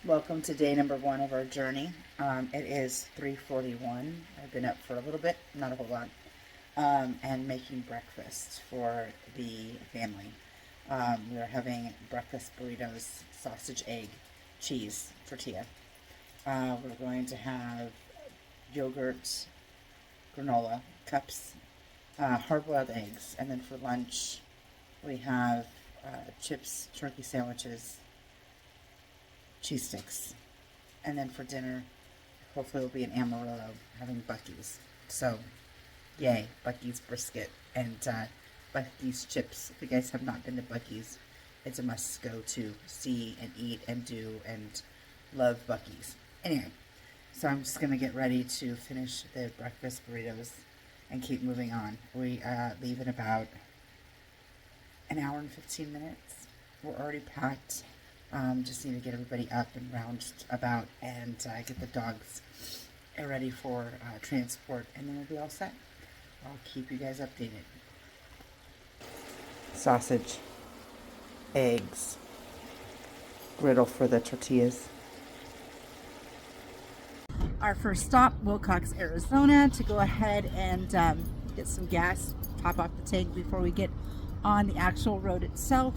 Welcome to day number 1 of our journey. It is 3:41. I've been up for a little bit, not a whole lot, and making breakfast for the family. We are having breakfast burritos, sausage, egg, cheese, tortilla. We're going to have yogurt, granola, cups, hard-boiled eggs, and then for lunch we have chips, turkey sandwiches, cheese sticks, and then for dinner hopefully it'll be an Amarillo having Buc-ee's. So yay, Buc-ee's brisket and Buc-ee's chips. If you guys have not been to Buc-ee's, it's a must go to see and eat and do, and love Buc-ee's. Anyway, so I'm just gonna get ready to finish the breakfast burritos and keep moving on. We leave in about an hour and 15 minutes. We're already packed. Just need to get everybody up and round about and get the dogs ready for transport, and then we'll be all set. I'll keep you guys updated. Sausage, eggs, griddle for the tortillas. Our first stop, Wilcox, Arizona, to go ahead and get some gas, top off the tank before we get on the actual road itself.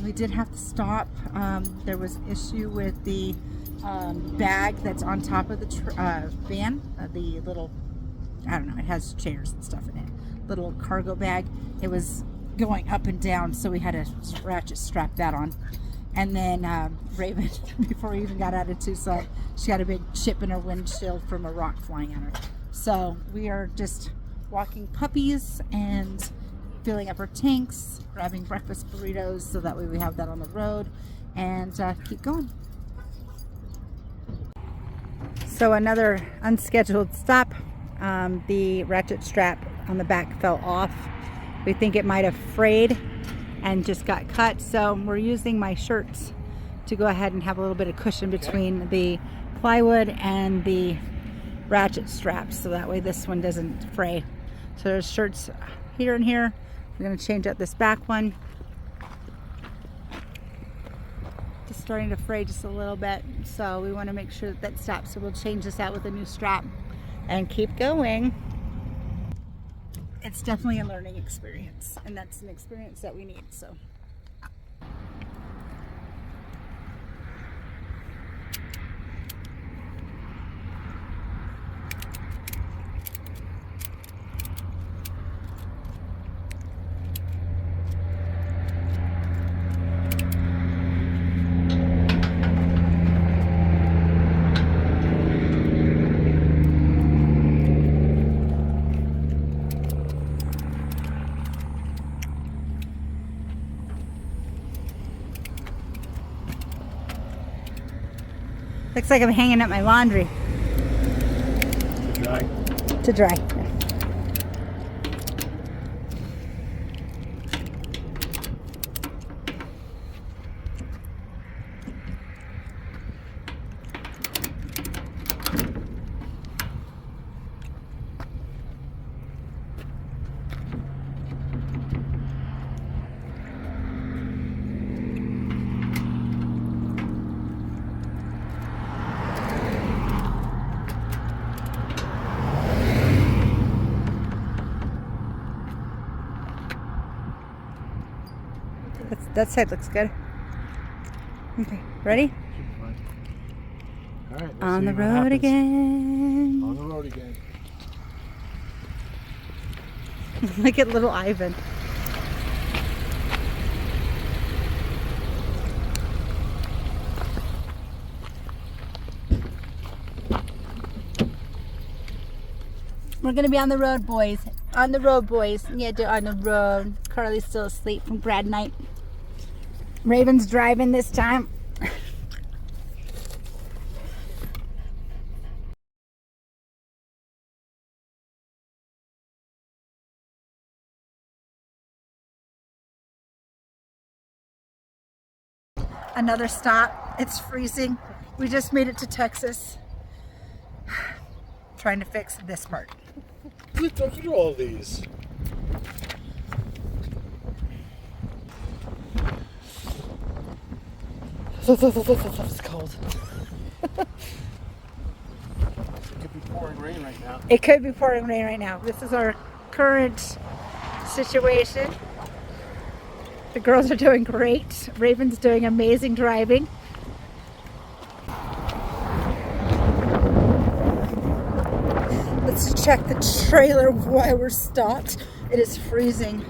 We did have to stop. There was an issue with the bag that's on top of the van, the little, I don't know, it has chairs and stuff in it, little cargo bag. It was going up and down, so we had to ratchet strap that on. And then Raven, before we even got out of Tucson, she got a big chip in her windshield from a rock flying at her. So we are just walking puppies and filling up our tanks, grabbing breakfast burritos so that way we have that on the road, and keep going. So another unscheduled stop. The ratchet strap on the back fell off. We think it might have frayed and just got cut, so we're using my shirts to go ahead and have a little bit of cushion between the plywood and the ratchet straps, so that way this one doesn't fray. So there's shirts here and here. We're going to change out this back one. Just starting to fray just a little bit, so we want to make sure that that stops. So we'll change this out with a new strap and keep going. It's definitely a learning experience, and that's an experience that we need. So looks like I'm hanging up my laundry. Dry. To dry. That side looks good. Okay, ready? All right, On the road again. On the road again. Look at little Ivan. We're gonna be on the road, boys. On the road, boys. Yeah, they're on the road. Carly's still asleep from grad night. Raven's driving this time. Another stop. It's freezing. We just made it to Texas. Trying to fix this part. Let's go through all these. It's cold. It could be pouring rain right now. It could be pouring rain right now. This is our current situation. The girls are doing great. Raven's doing amazing driving. Let's check the trailer while we're stopped. It is freezing.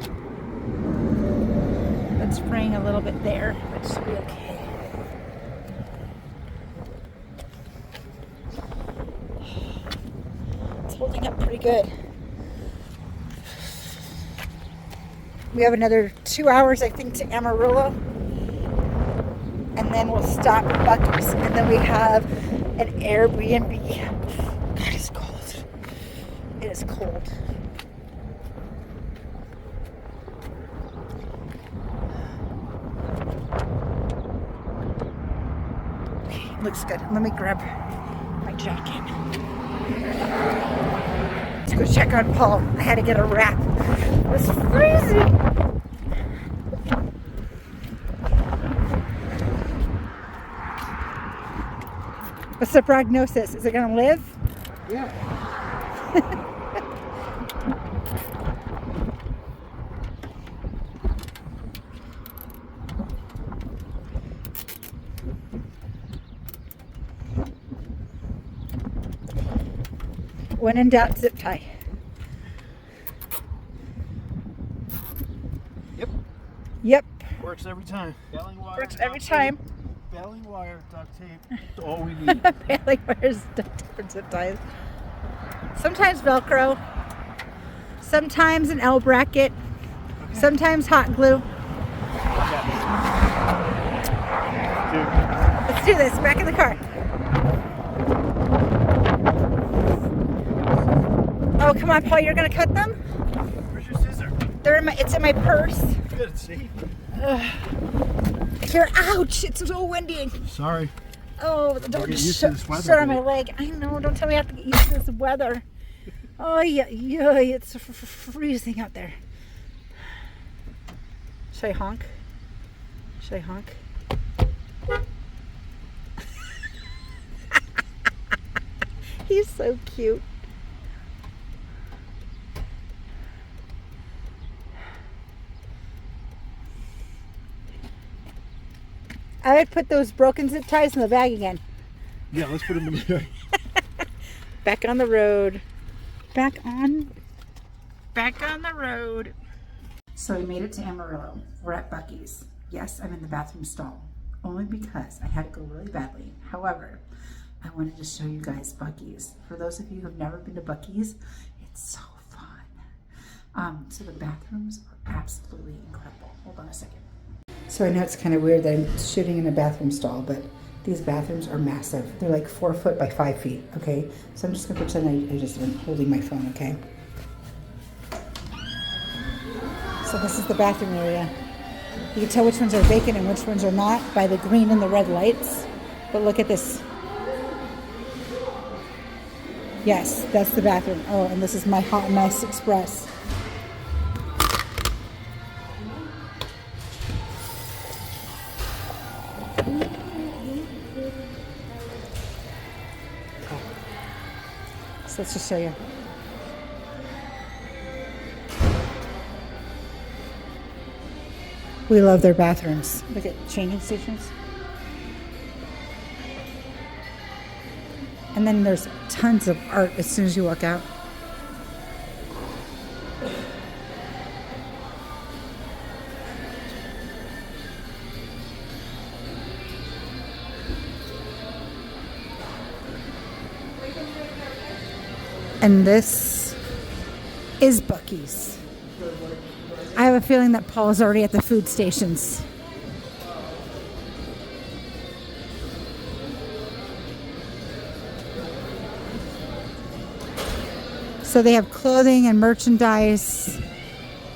It's spraying a little bit there, but it should be okay. It's holding up pretty good. We have another 2 hours, I think, to Amarillo. And then we'll stop at Buc-ee's. And then we have an Airbnb. God, it's cold. It is cold. Okay, looks good. Let me grab my jacket. Let's go check on Paul. I had to get a wrap. It was freezing. What's the prognosis? Is it going to live? Yeah. When in doubt, zip tie. Yep. Yep. Works every time. Baling wire. Works every duct time. tape, baling wire, duct tape. That's all we need. Baling wires, different zip ties. Sometimes Velcro. Sometimes an L bracket. Okay. Sometimes hot glue. Yeah. Let's do this. Back in the car. Oh, come on, Paul. You're going to cut them? Where's your scissor? It's in my purse. Good, see? Here, ouch. It's so windy. Sorry. Oh, don't get used to this weather, shut on my babe. leg. I know. Don't tell me I have to get used to this weather. Oh, yeah. It's freezing out there. Should I honk? Should I honk? He's so cute. I would put those broken zip ties in the bag again. Yeah, let's put them in here. Back on the road. Back on the road. So we made it to Amarillo. We're at Buc-ee's. Yes, I'm in the bathroom stall. Only because I had to go really badly. However, I wanted to show you guys Buc-ee's. For those of you who have never been to Buc-ee's, it's so fun. So the bathrooms are absolutely incredible. Hold on a second. So I know it's kind of weird that I'm shooting in a bathroom stall, but these bathrooms are massive. They're like 4 foot by 5 feet, okay? So I'm just gonna pretend I just am holding my phone, okay? So this is the bathroom area. You can tell which ones are vacant and which ones are not by the green and the red lights. But look at this. Yes, that's the bathroom. Oh, and this is my Hot and Nice Express. So let's just show you. We love their bathrooms. Look at changing stations. And then there's tons of art as soon as you walk out. And this is Buc-ee's. I have a feeling that Paul is already at the food stations. So they have clothing and merchandise,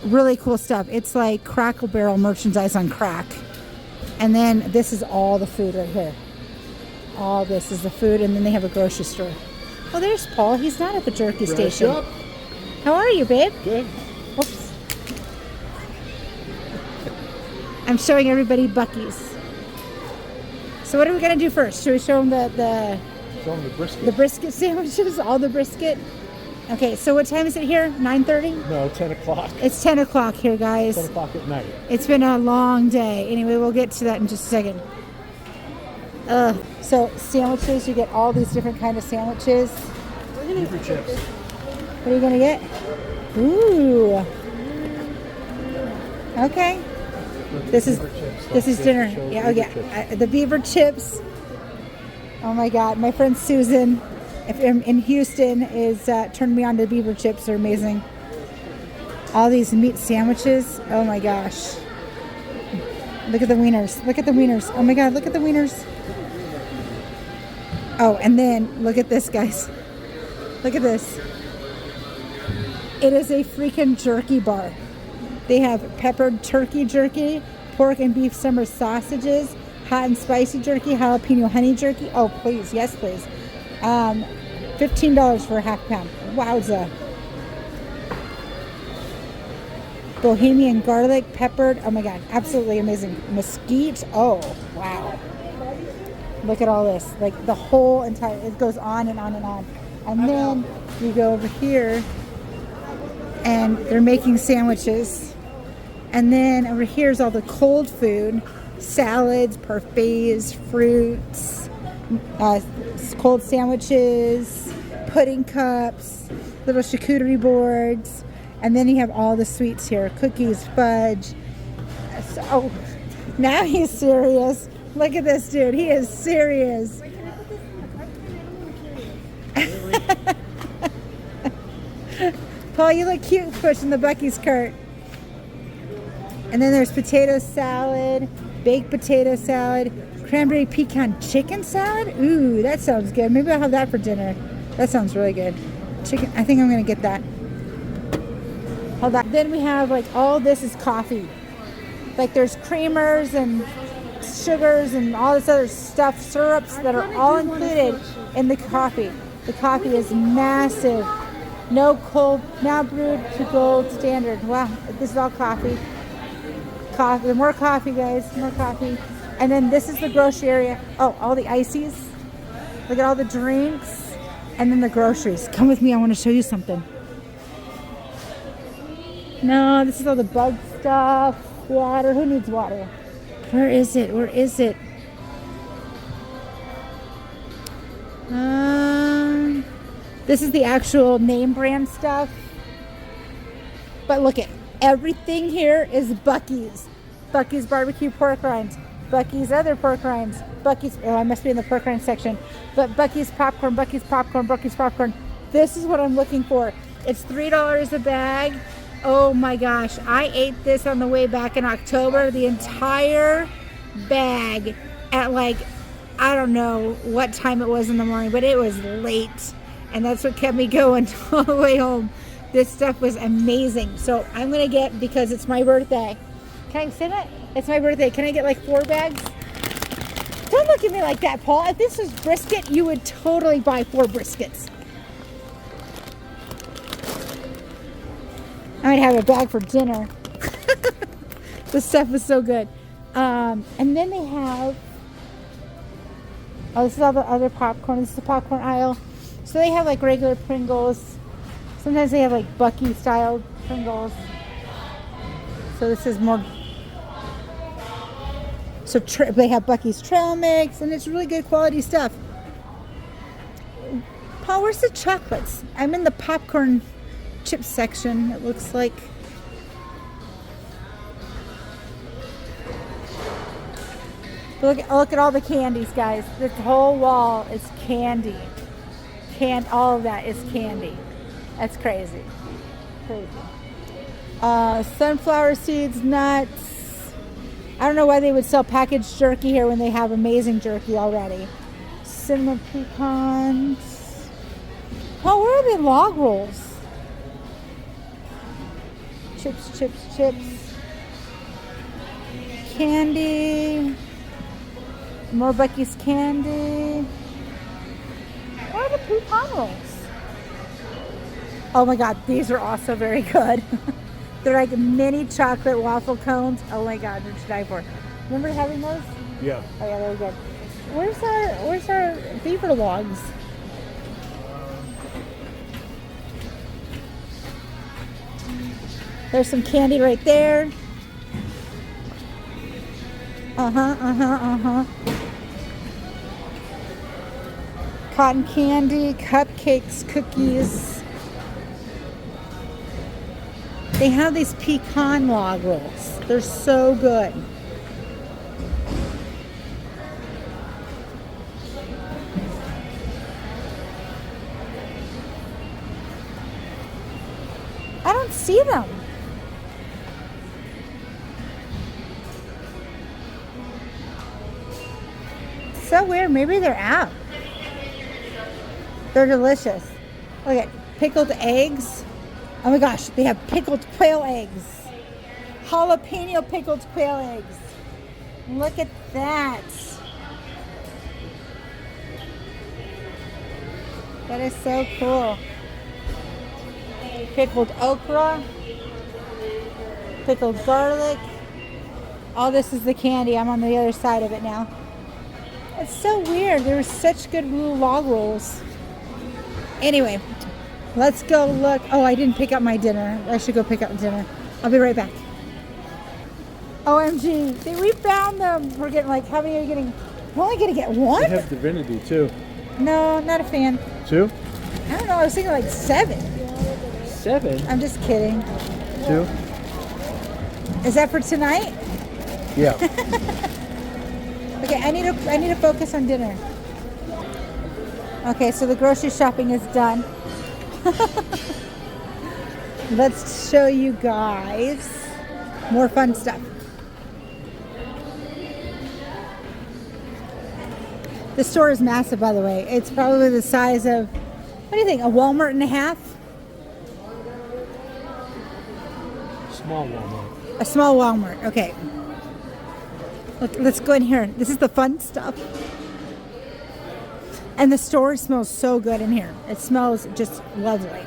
really cool stuff. It's like Crackle Barrel merchandise on crack. And then this is all the food right here. All this is the food, and then they have a grocery store. Oh, there's Paul. He's not at the jerky station. Up. How are you, babe? Good. Oops. I'm showing everybody Buc-ee's. So what are we gonna do first? Should we show them Show them the brisket. the brisket sandwiches, all the brisket? Okay, so what time is it here? 9:30? No, 10 o'clock. It's 10 o'clock here, 10 guys. o'clock at night. It's been a long day. Anyway, we'll get to that in just a second. So sandwiches, you get all these different kind of sandwiches. Beaver chips. What are you gonna get? Ooh. Okay. This is dinner. Yeah, oh yeah. The beaver chips. Oh my God, my friend Susan, if in Houston, is turned me on to beaver chips. They're amazing. All these meat sandwiches. Oh my gosh. Look at the wieners. Look at the wieners. Oh my God, look at the wieners. Oh, and then look at this, guys. Look at this. It is a freaking jerky bar. They have peppered turkey jerky, pork and beef summer sausages, hot and spicy jerky, jalapeno honey jerky. Oh, please. Yes, please. $15 for a half pound. Wowza. Bohemian garlic, peppered. Oh my God. Absolutely amazing. Mesquite. Oh, wow. Look at all this. Like the whole entire, it goes on and on and on. And then you go over here and they're making sandwiches. And then over here is all the cold food, salads, parfaits, fruits, cold sandwiches, pudding cups, little charcuterie boards. And then you have all the sweets here, cookies, fudge. So now he's serious. Look at this dude. He is serious. Wait, can I put this in the cart? Paul, you look cute pushing the Buc-ee's cart. And then there's potato salad, baked potato salad, cranberry pecan chicken salad. Ooh, that sounds good. Maybe I'll have that for dinner. That sounds really good. Chicken, I think I'm gonna get that. Hold on. Then we have like all this is coffee. Like there's creamers and sugars and all this other stuff, syrups that are all included in the coffee. The coffee is massive. No cold, now brewed to gold standard. Wow, this is all coffee. Coffee, more coffee, guys, more coffee. And then this is the grocery area. Oh, all the ices. Look at all the drinks. And then the groceries. Come with me, I want to show you something. No, this is all the bug stuff. Water, who needs water? Where is it? Where is it? This is the actual name brand stuff. But look at everything here is Buc-ee's. Buc-ee's barbecue pork rinds. Buc-ee's other pork rinds. Buc-ee's, oh, I must be in the pork rind section. But Buc-ee's popcorn, Buc-ee's popcorn, Buc-ee's popcorn. This is what I'm looking for. It's $3 a bag. Oh my gosh, I ate this on the way back in October. The entire bag at like, I don't know what time it was in the morning, but it was late. And that's what kept me going all the way home. This stuff was amazing. So I'm gonna get, because it's my birthday. Can I say that? It's my birthday. Can I get like 4 bags? Don't look at me like that, Paul. If this was brisket, you would totally buy 4 briskets. I might have a bag for dinner. This stuff was so good. And then they have, oh, this is all the other popcorn. This is the popcorn aisle. So they have like regular Pringles. Sometimes they have like Buc-ee style Pringles. So this is more. So they have Buc-ee's trail mix, and it's really good quality stuff. Paul, where's the chocolates? I'm in the popcorn chip section. It looks like. Look at all the candies, guys. This whole wall is candy. All of that is candy. That's crazy. Crazy. Sunflower seeds, nuts. I don't know why they would sell packaged jerky here when they have amazing jerky already. Cinnamon pecans. Oh, where are the log rolls? Chips. Candy. More Buc-ee's candy. Where are the pecan rolls? Oh my God, these are also very good. They're like mini chocolate waffle cones. Oh my God, they're to die for. Remember having those? Yeah. Oh yeah, they were good. where's our beaver logs? There's some candy right there. Cotton candy, cupcakes, cookies. They have these pecan log rolls. They're so good. I don't see them. So weird. Maybe they're out. They're delicious. Look at pickled eggs. Oh my gosh, they have pickled quail eggs. Jalapeno pickled quail eggs. Look at that. That is so cool. Pickled okra. Pickled garlic. All this is the candy. I'm on the other side of it now. It's so weird. There were such good little log rolls. Anyway, let's go look. Oh, I didn't pick up my dinner. I should go pick up dinner. I'll be right back. OMG. We found them. We're getting like, how many are you getting? We're only going to get one? They have divinity too. No, not a fan. 2? I don't know. I was thinking like 7. 7? I'm just kidding. 2? Is that for tonight? Yeah. Okay, I need to focus on dinner. Okay, so the grocery shopping is done. Let's show you guys more fun stuff. The store is massive, by the way. It's probably the size of, what do you think, a Walmart and a half? Small Walmart. A small Walmart, okay. Look, let's go in here. This is the fun stuff. And the store smells so good in here. It smells just lovely.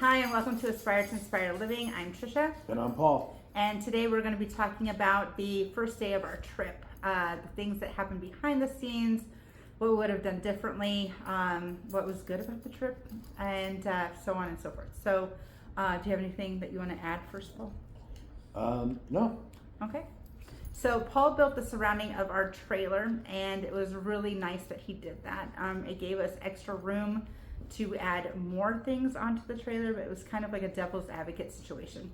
Hi, and welcome to Aspire to Inspire Living. I'm Trisha, And I'm Paul. and today we're going to be talking about the first day of our trip, the things that happened behind the scenes, what we would have done differently, what was good about the trip, and so on and so forth. So, do you have anything that you want to add first, Paul? No. Okay. So Paul built the surrounding of our trailer, and it was really nice that he did that. It gave us extra room to add more things onto the trailer, but it was kind of like a devil's advocate situation.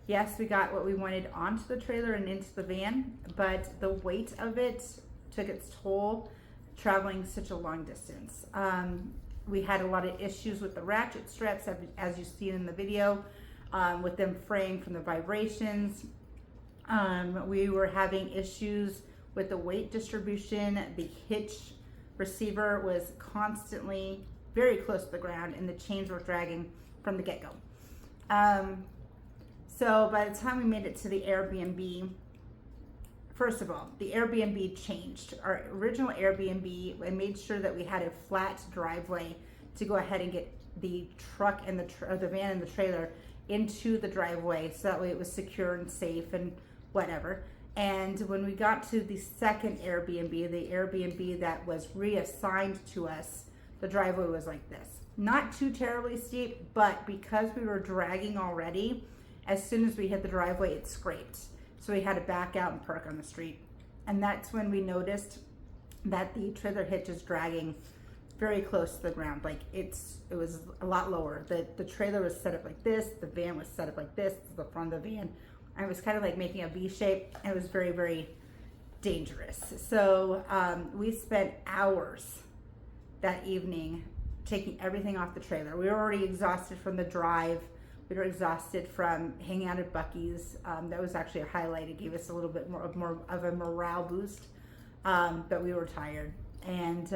Yes, we got what we wanted onto the trailer and into the van, but the weight of it took its toll traveling such a long distance. We had a lot of issues with the ratchet straps, as you see in the video, with them fraying from the vibrations. We were having issues with the weight distribution. The hitch receiver was constantly very close to the ground, and the chains were dragging from the get-go. So by the time we made it to the Airbnb, first of all, the Airbnb changed. Our original Airbnb, I made sure that we had a flat driveway to go ahead and get the truck and the van and the trailer into the driveway, so that way it was secure and safe and whatever. And when we got to the second Airbnb, the Airbnb that was reassigned to us, the driveway was like this. Not too terribly steep, but because we were dragging already, as soon as we hit the driveway, it scraped. So we had to back out and park on the street. And that's when we noticed that the trailer hitch is dragging very close to the ground. Like it was a lot lower. The trailer was set up like this, the van was set up like this, the front of the van. And it was kind of like making a V shape, and it was very, very dangerous. So we spent hours that evening taking everything off the trailer. We were already exhausted from the drive. We were exhausted from hanging out at Buc-ee's. That was actually a highlight. It gave us a little bit more of a morale boost, but we were tired. And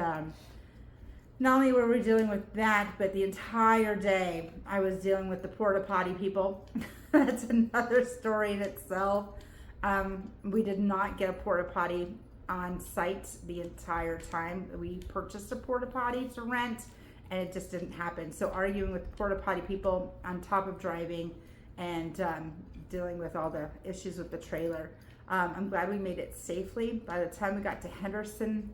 not only were we dealing with that, but the entire day I was dealing with the porta potty people. That's another story in itself. We did not get a porta potty on site the entire time. We purchased a porta potty to rent, and it just didn't happen. So arguing with the porta potty people on top of driving and dealing with all the issues with the trailer. I'm glad we made it safely. By the time we got to Henderson,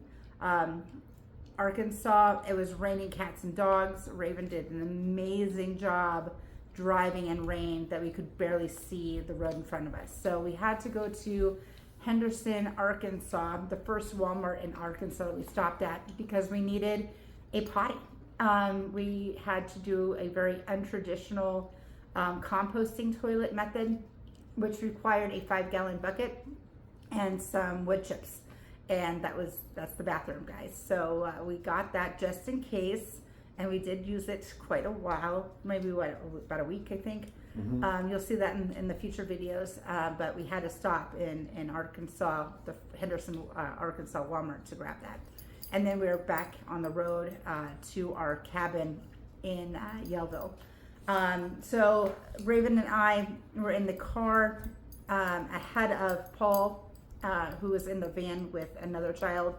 Arkansas, it was raining cats and dogs. Raven did an amazing job driving in rain that we could barely see the road in front of us. So we had to go to Henderson, Arkansas, the first Walmart in Arkansas that we stopped at, because we needed a potty. We had to do a very untraditional composting toilet method, which required a 5-gallon bucket and some wood chips. And that's the bathroom, guys. So we got that just in case, and we did use it quite a while, maybe about a week, I think. Mm-hmm. You'll see that in the future videos, but we had to stop in Arkansas, the Henderson, Arkansas Walmart to grab that. And then we were back on the road to our cabin in Yellville. So Raven and I were in the car ahead of Paul, who was in the van with another child,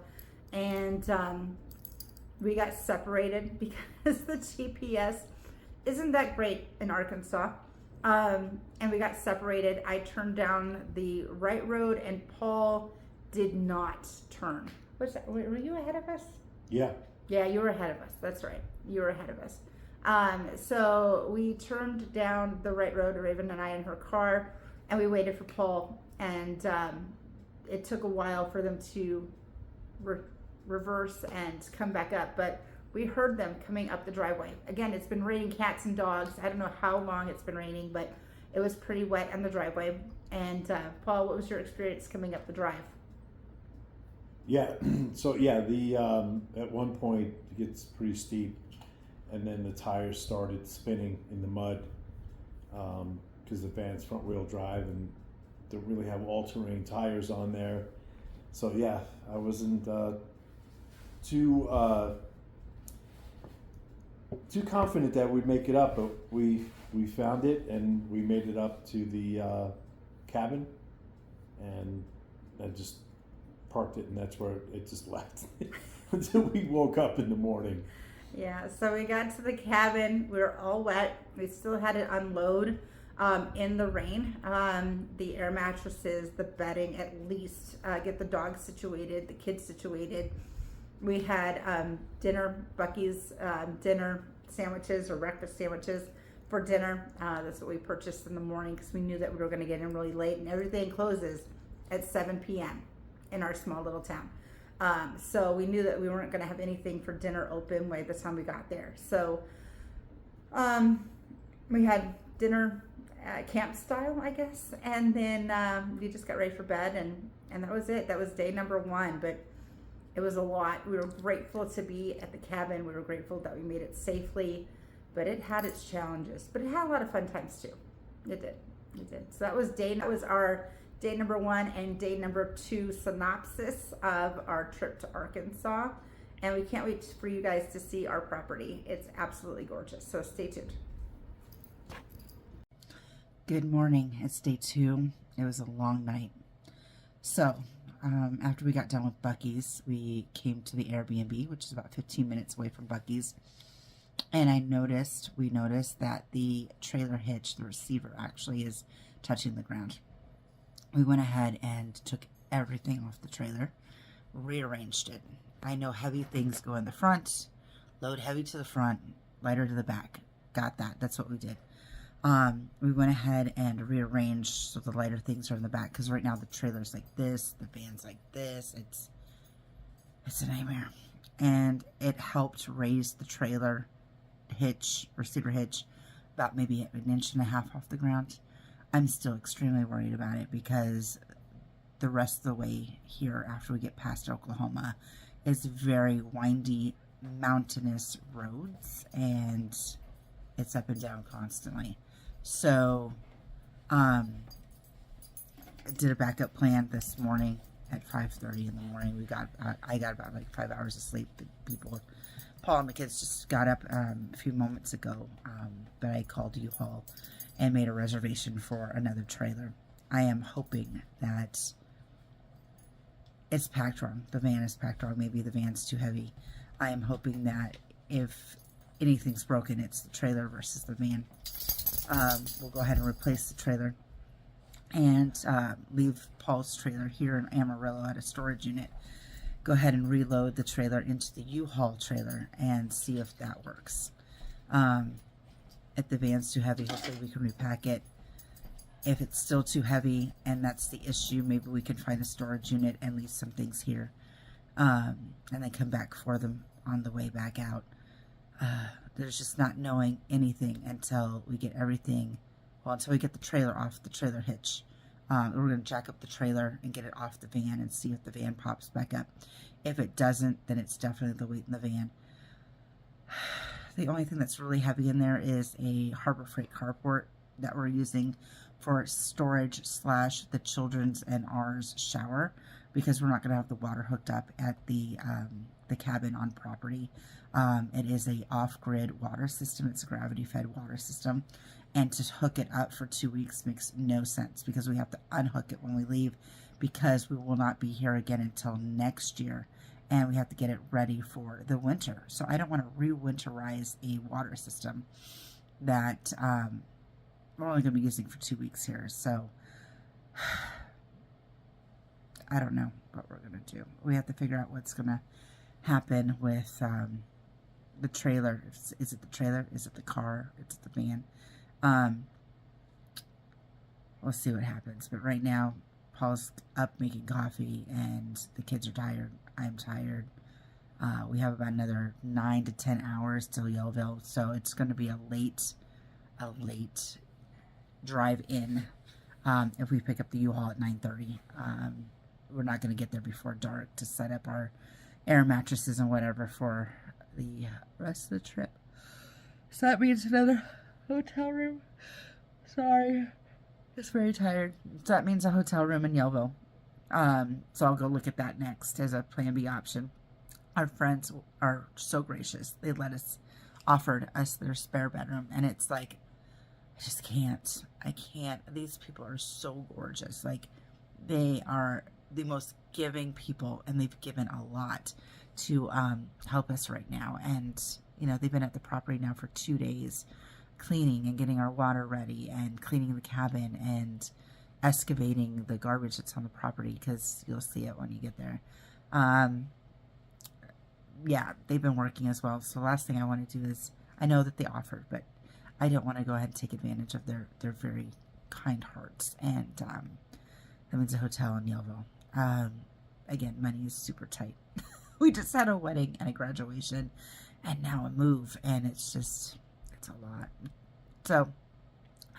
and we got separated because the GPS isn't that great in Arkansas. And we got separated. I turned down the right road, and Paul did not turn. Were you ahead of us? Yeah. Yeah, you were ahead of us. That's right. You were ahead of us. So we turned down the right road, Raven and I, in her car, and we waited for Paul. And it took a while for them to reverse and come back up, but we heard them coming up the driveway. Again, it's been raining cats and dogs. I don't know how long it's been raining, but it was pretty wet on the driveway. And Paul, what was your experience coming up the drive? Yeah. So yeah, the at one point it gets pretty steep, and then the tires started spinning in the mud because the van's front wheel drive and don't really have all-terrain tires on there. So yeah, I wasn't too confident that we'd make it up, but we found it and we made it up to the cabin, and I just parked it, and that's where it just left until we woke up in the morning. Yeah, so we got to the cabin. We were all wet. We still had to unload in the rain. The air mattresses, the bedding, at least get the dogs situated, the kids situated. We had dinner, Bucky's dinner sandwiches or breakfast sandwiches for dinner. That's what we purchased in the morning because we knew that we were going to get in really late, and everything closes at 7 p.m. in our small little town. So we knew that we weren't going to have anything for dinner open by the time we got there. So we had dinner camp style, I guess, and then we just got ready for bed, and that was it. That was day number 1, but it was a lot. We were grateful to be at the cabin. We were grateful that we made it safely, but it had its challenges. But it had a lot of fun times too. It did. It did. So that was our day number 1 and day number 2 synopsis of our trip to Arkansas. And we can't wait for you guys to see our property. It's absolutely gorgeous. So stay tuned. Good morning. It's day 2. It was a long night. So, after we got done with Bucky's, we came to the Airbnb, which is about 15 minutes away from Bucky's. And we noticed that the trailer hitch, the receiver, actually is touching the ground. We went ahead and took everything off the trailer, rearranged it. I know heavy things go in the front, load heavy to the front, lighter to the back. Got that. That's what we did. We went ahead and rearranged so the lighter things are in the back, because right now the trailer's like this, the van's like this. It's a nightmare. And it helped raise the trailer receiver hitch, about maybe 1.5 inches off the ground. I'm still extremely worried about it because the rest of the way here after we get past Oklahoma is very windy, mountainous roads, and it's up and down constantly. So I did a backup plan this morning at 5:30 in the morning. I got about like 5 hours of sleep. Paul and the kids just got up a few moments ago, but I called U-Haul and made a reservation for another trailer. I am hoping that it's packed wrong. The van is packed wrong. Maybe the van's too heavy. I am hoping that if anything's broken, it's the trailer versus the van. We'll go ahead and replace the trailer and leave Paul's trailer here in Amarillo at a storage unit. Go ahead and reload the trailer into the U-Haul trailer and see if that works. If the van's too heavy, hopefully we can repack it. If it's still too heavy and that's the issue, maybe we can find a storage unit and leave some things here, and then come back for them on the way back out. There's just not knowing anything until we get until we get the trailer off the trailer hitch. We're going to jack up the trailer and get it off the van and see if the van pops back up. If it doesn't, then it's definitely the weight in the van. The only thing that's really heavy in there is a Harbor Freight carport that we're using for storage / the children's and ours shower, because we're not going to have the water hooked up at the cabin on property. It is a off-grid water system. It's a gravity-fed water system. And to hook it up for 2 weeks makes no sense, because we have to unhook it when we leave, because we will not be here again until next year. And we have to get it ready for the winter. So I don't want to re-winterize a water system that we're only going to be using for 2 weeks here. So I don't know what we're going to do. We have to figure out what's going to happen with the trailer. Is it the trailer? Is it the car? Is it the van? We'll see what happens. But right now, Paul's up making coffee and the kids are tired. I'm tired. We have about another 9 to 10 hours till Yellville, so it's going to be a late drive in. If we pick up the U-Haul at 9:30, we're not going to get there before dark to set up our air mattresses and whatever for the rest of the trip. So that means another hotel room. Sorry, just very tired. So that means a hotel room in Yellville. So I'll go look at that next as a plan B option. Our friends are so gracious. They offered us their spare bedroom, and it's like, I just can't. I can't. These people are so gorgeous. Like, they are the most giving people, and they've given a lot to help us right now. And You know, they've been at the property now for 2 days, cleaning and getting our water ready and cleaning the cabin and excavating the garbage that's on the property, because you'll see it when you get there. Yeah, they've been working as well. So the last thing I want to do is, I know that they offered, but I don't want to go ahead and take advantage of their very kind hearts. And that means a hotel in Yellville. Again, money is super tight. We just had a wedding and a graduation and now a move, and it's a lot. So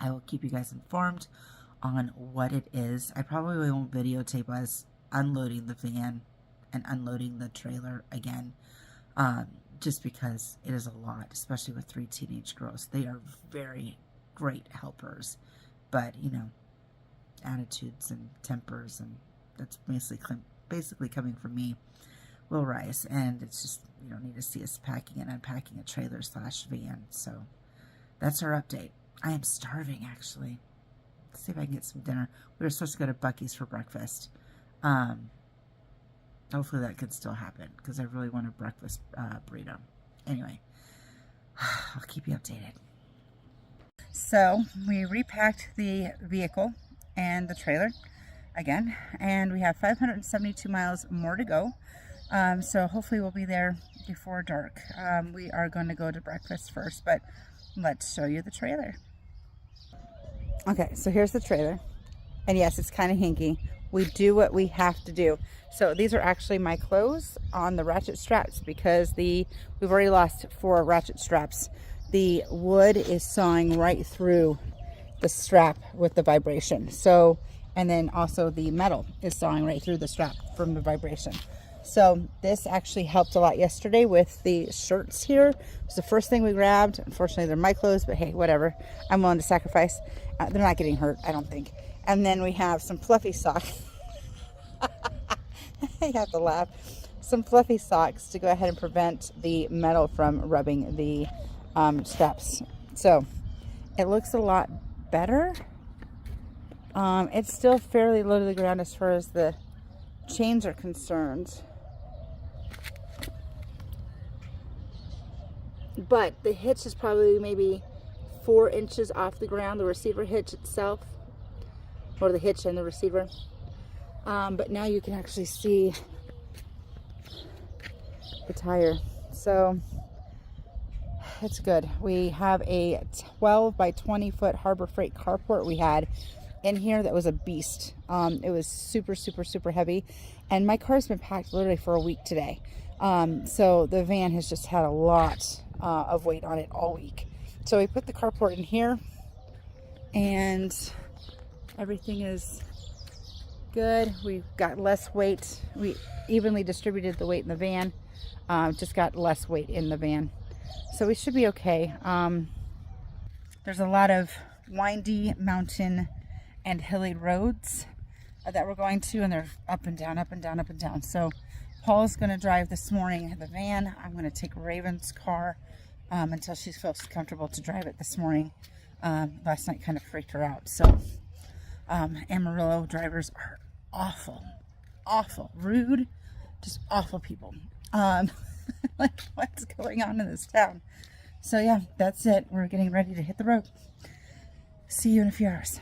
I will keep you guys informed on what it is. I probably won't videotape us unloading the van and unloading the trailer again, just because it is a lot, especially with 3 teenage girls. They are very great helpers, but you know, attitudes and tempers, and that's basically coming from me, will rise. And it's just, you don't need to see us packing and unpacking a trailer / van. So that's our update. I am starving, actually. Let's see if I can get some dinner. We were supposed to go to Buc-ee's for breakfast. Hopefully that could still happen, because I really want a breakfast burrito. Anyway, I'll keep you updated. So we repacked the vehicle and the trailer again, and we have 572 miles more to go. So hopefully we'll be there before dark. We are going to go to breakfast first, but let's show you the trailer. Okay, so here's the trailer. And yes, it's kind of hinky. We do what we have to do. So these are actually my clothes on the ratchet straps, because we've already lost 4 ratchet straps. The wood is sawing right through the strap with the vibration. So, and then also the metal is sawing right through the strap from the vibration. So this actually helped a lot yesterday with the shirts here. It was the first thing we grabbed. Unfortunately, they're my clothes, but hey, whatever. I'm willing to sacrifice. They're not getting hurt, I don't think. And then we have some fluffy socks. I have to laugh. Some fluffy socks to go ahead and prevent the metal from rubbing the straps. So it looks a lot better. It's still fairly low to the ground as far as the chains are concerned. But the hitch is probably maybe 4 inches off the ground, the receiver hitch itself, or the hitch and the receiver. But now you can actually see the tire. So it's good. We have a 12 by 20 foot Harbor Freight carport we had in here that was a beast. It was super, super, super heavy. And my car's been packed literally for a week today. So the van has just had a lot of weight on it all week. So we put the carport in here, and everything is good. We've got less weight. We evenly distributed the weight in the van. Just got less weight in the van. So we should be okay. There's a lot of windy mountain and hilly roads that we're going to, and they're up and down, up and down, up and down. So Paul's going to drive this morning the van. I'm going to take Raven's car until she feels comfortable to drive it this morning. Last night kind of freaked her out. So Amarillo drivers are awful, rude, just awful people. Like, what's going on in this town? So yeah, that's it. We're getting ready to hit the road. See you in a few hours.